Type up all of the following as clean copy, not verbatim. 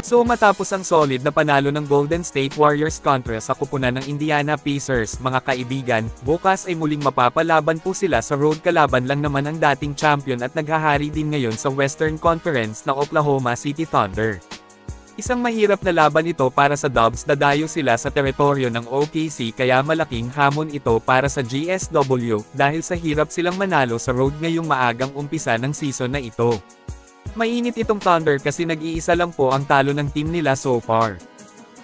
So matapos ang solid na panalo ng Golden State Warriors kontra sa kupunan ng Indiana Pacers, mga kaibigan, bukas ay muling mapapalaban po sila sa road. Kalaban lang naman ang dating champion at naghahari din ngayon sa Western Conference na Oklahoma City Thunder. Isang mahirap na laban ito para sa Dubs. Dadayo sila sa teritoryo ng OKC kaya malaking hamon ito para sa GSW dahil sa hirap silang manalo sa road ngayong maagang umpisa ng season na ito. Mainit itong Thunder kasi nag-iisa lang po ang talo ng team nila so far.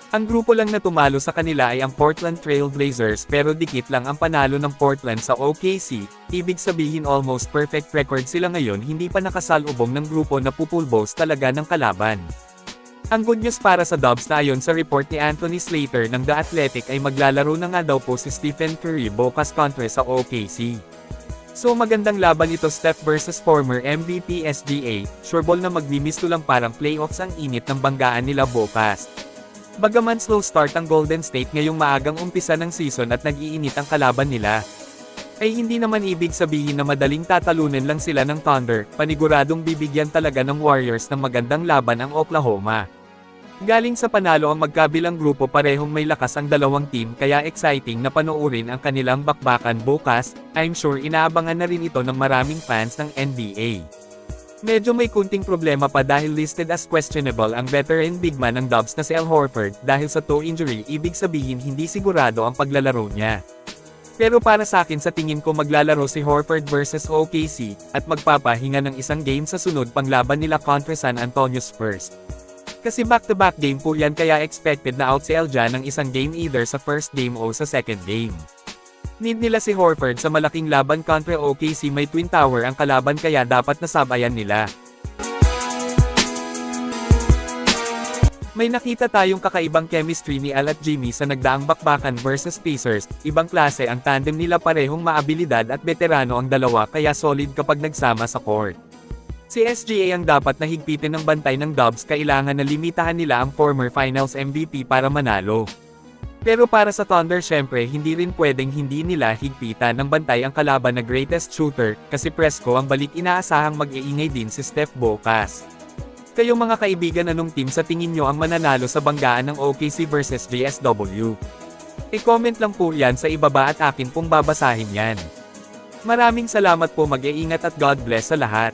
Ang grupo lang na tumalo sa kanila ay ang Portland Trail Blazers pero dikit lang ang panalo ng Portland sa OKC, ibig sabihin almost perfect record sila ngayon, hindi pa nakasalubong ng grupo na pupulbos talaga ng kalaban. Ang good news para sa Dubs na ayon sa report ni Anthony Slater ng The Athletic ay maglalaro na nga daw po si Stephen Curry bukas kontra sa OKC. So magandang laban ito, Steph versus former MVP SGA, sureball na maglimisto lang, parang playoffs ang init ng banggaan nila bukas. Bagaman slow start ang Golden State ngayong maagang umpisa ng season at nag-iinit ang kalaban nila, ay hindi naman ibig sabihin na madaling tatalunin lang sila ng Thunder, paniguradong bibigyan talaga ng Warriors ng magandang laban ang Oklahoma. Galing sa panalo ang magkabilang grupo, parehong may lakas ang dalawang team kaya exciting na panoorin ang kanilang bakbakan bukas. I'm sure inaabangan na rin ito ng maraming fans ng NBA. Medyo may kunting problema pa dahil listed as questionable ang veteran big man ng Dubs na si Al Horford dahil sa toe injury, ibig sabihin hindi sigurado ang paglalaro niya. Pero para sa akin, sa tingin ko maglalaro si Horford versus OKC at magpapahinga ng isang game sa sunod panglaban nila kontra San Antonio Spurs. Kasi back-to-back game po yan kaya expected na out si Elja ng isang game either sa first game o sa second game. Need nila si Horford sa malaking laban kontra OKC, may Twin Tower ang kalaban kaya dapat nasabayan nila. May nakita tayong kakaibang chemistry ni Al at Jimmy sa nagdaang bakbakan versus Pacers, ibang klase ang tandem nila, parehong maabilidad at veterano ang dalawa kaya solid kapag nagsama sa court. Si SGA ang dapat na higpitin ng bantay ng Dubs, kailangan na limitahan nila ang former Finals MVP para manalo. Pero para sa Thunder syempre hindi rin pwedeng hindi nila higpitan ng bantay ang kalaban na greatest shooter, kasi presko ang balik, inaasahang mag-iingay din si Steph bukas. Kayong mga kaibigan, anong team sa tingin nyo ang mananalo sa banggaan ng OKC versus GSW? I-comment lang po yan sa ibaba at akin pong babasahin yan. Maraming salamat po, mag-iingat at God bless sa lahat.